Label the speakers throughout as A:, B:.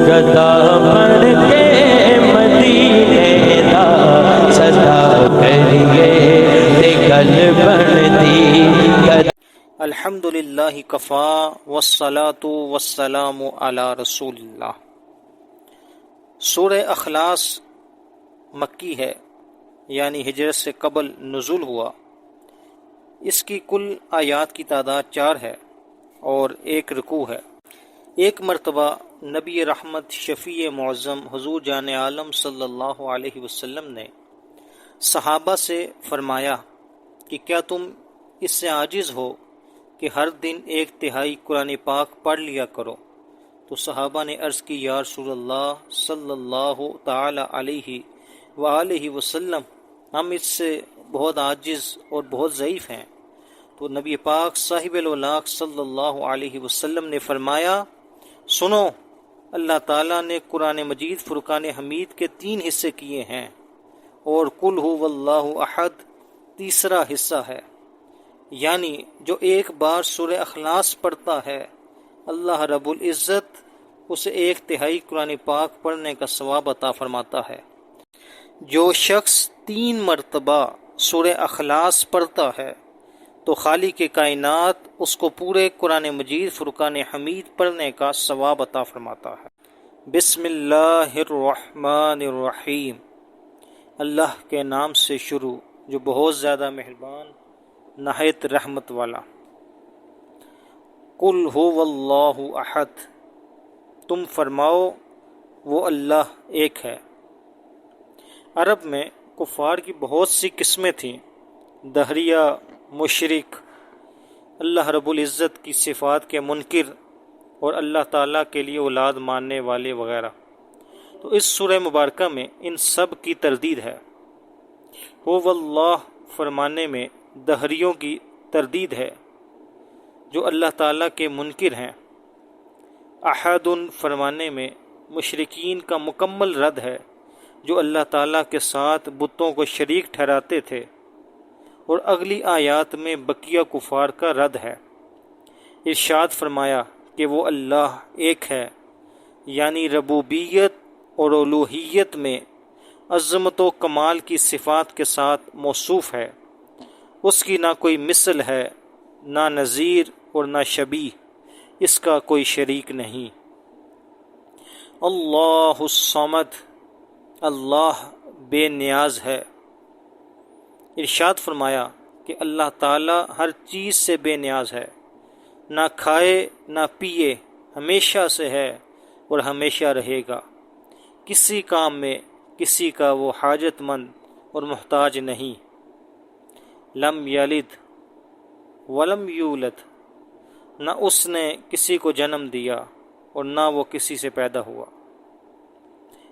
A: گدا بن کے مدینے دا صدا کریے تے گل بن دی۔
B: الحمدللہ کفا والصلاة والسلام علی رسول اللہ۔ سورہ اخلاص مکی ہے، یعنی ہجرت سے قبل نزول ہوا۔ اس کی کل آیات کی تعداد 4 ہے اور 1 رکوع ہے۔ ایک مرتبہ نبی رحمت شفیع معظم حضور جان عالم صلی اللہ علیہ وسلم نے صحابہ سے فرمایا کہ کیا تم اس سے عاجز ہو کہ ہر دن 1/3 قرآن پاک پڑھ لیا کرو؟ تو صحابہ نے عرض کی یا رسول اللہ صلی اللہ تعالی علیہ وآلہ وسلم، ہم اس سے بہت عاجز اور بہت ضعیف ہیں۔ تو نبی پاک صاحب الاولاق صلی اللہ علیہ وسلم نے فرمایا، سنو، اللہ تعالیٰ نے قرآن مجید فرقان حمید کے 3 حصے کیے ہیں اور قل ھو اللہ احد تیسرا حصہ ہے، یعنی جو ایک بار سورہ اخلاص پڑھتا ہے اللہ رب العزت اسے 1/3 قرآن پاک پڑھنے کا ثواب عطا فرماتا ہے۔ جو شخص 3 مرتبہ سورہ اخلاص پڑھتا ہے تو خالق کائنات اس کو پورے قرآن مجید فرقان حمید پڑھنے کا ثواب عطا فرماتا ہے۔ بسم اللہ الرحمن الرحیم، اللہ کے نام سے شروع جو بہت زیادہ مہربان نہایت رحمت والا۔ قل ھو اللہ احد، تم فرماؤ وہ اللہ ایک ہے۔ عرب میں کفار کی بہت سی قسمیں تھیں، دہریہ، مشرک، اللہ رب العزت کی صفات کے منکر اور اللہ تعالیٰ کے لیے اولاد ماننے والے وغیرہ۔ تو اس سورہ مبارکہ میں ان سب کی تردید ہے۔ ھو اللہ فرمانے میں دہریوں کی تردید ہے جو اللہ تعالیٰ کے منکر ہیں۔ احد فرمانے میں مشرکین کا مکمل رد ہے جو اللہ تعالیٰ کے ساتھ بتوں کو شریک ٹھہراتے تھے، اور اگلی آیات میں بقیہ کفار کا رد ہے۔ ارشاد فرمایا کہ وہ اللہ ایک ہے، یعنی ربوبیت اور الوہیت میں عظمت و کمال کی صفات کے ساتھ موصوف ہے۔ اس کی نہ کوئی مثل ہے، نہ نظیر اور نہ شبیہ، اس کا کوئی شریک نہیں۔ اللہ الصمد، اللہ بے نیاز ہے۔ ارشاد فرمایا کہ اللہ تعالیٰ ہر چیز سے بے نیاز ہے، نہ کھائے نہ پیے، ہمیشہ سے ہے اور ہمیشہ رہے گا۔ کسی کام میں کسی کا وہ حاجت مند اور محتاج نہیں۔ لم یلد ولم یولد، نہ اس نے کسی کو جنم دیا اور نہ وہ کسی سے پیدا ہوا۔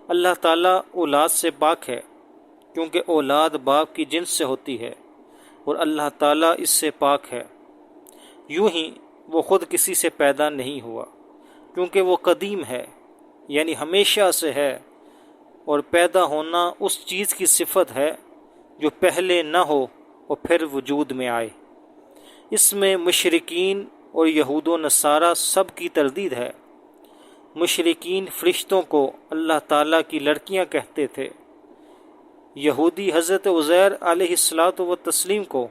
B: اللہ تعالیٰ اولاد سے پاک ہے، کیونکہ اولاد باپ کی جنس سے ہوتی ہے اور اللہ تعالیٰ اس سے پاک ہے۔ یوں ہی وہ خود کسی سے پیدا نہیں ہوا، کیونکہ وہ قدیم ہے، یعنی ہمیشہ سے ہے، اور پیدا ہونا اس چیز کی صفت ہے جو پہلے نہ ہو اور پھر وجود میں آئے۔ اس میں مشرکین اور یہود و نصارہ سب کی تردید ہے۔ مشرکین فرشتوں کو اللہ تعالیٰ کی لڑکیاں کہتے تھے، یہودی حضرت عزیر علیہ السلام کو،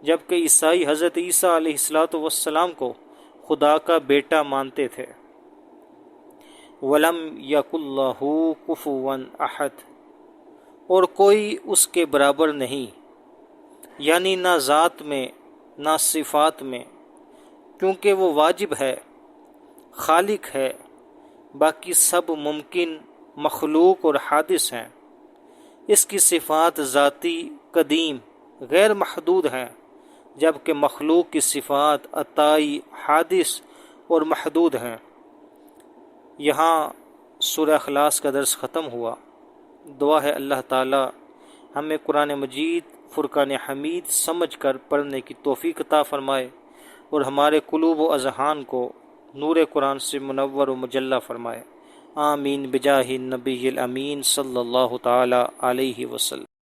B: جبکہ عیسائی حضرت عیسیٰ علیہ السلام کو خدا کا بیٹا مانتے تھے۔ وَلَمْ يَكُنْ لَهُ كُفُوًا أَحَدٌ، اور کوئی اس کے برابر نہیں، یعنی نہ ذات میں نہ صفات میں، کیونکہ وہ واجب ہے، خالق ہے، باقی سب ممکن، مخلوق اور حادث ہیں۔ اس کی صفات ذاتی، قدیم، غیر محدود ہیں، جبکہ مخلوق کی صفات عطائی، حادث اور محدود ہیں۔ یہاں سورہ اخلاص کا درس ختم ہوا۔ دعا ہے اللہ تعالی ہمیں قرآن مجید فرقان حمید سمجھ کر پڑھنے کی توفیق عطا فرمائے، اور ہمارے قلوب و اذہان کو نور قرآن سے منور و مجلہ فرمائے۔ آمین بجاہ النبی الامین صلی اللہ تعالی علیہ وسلم۔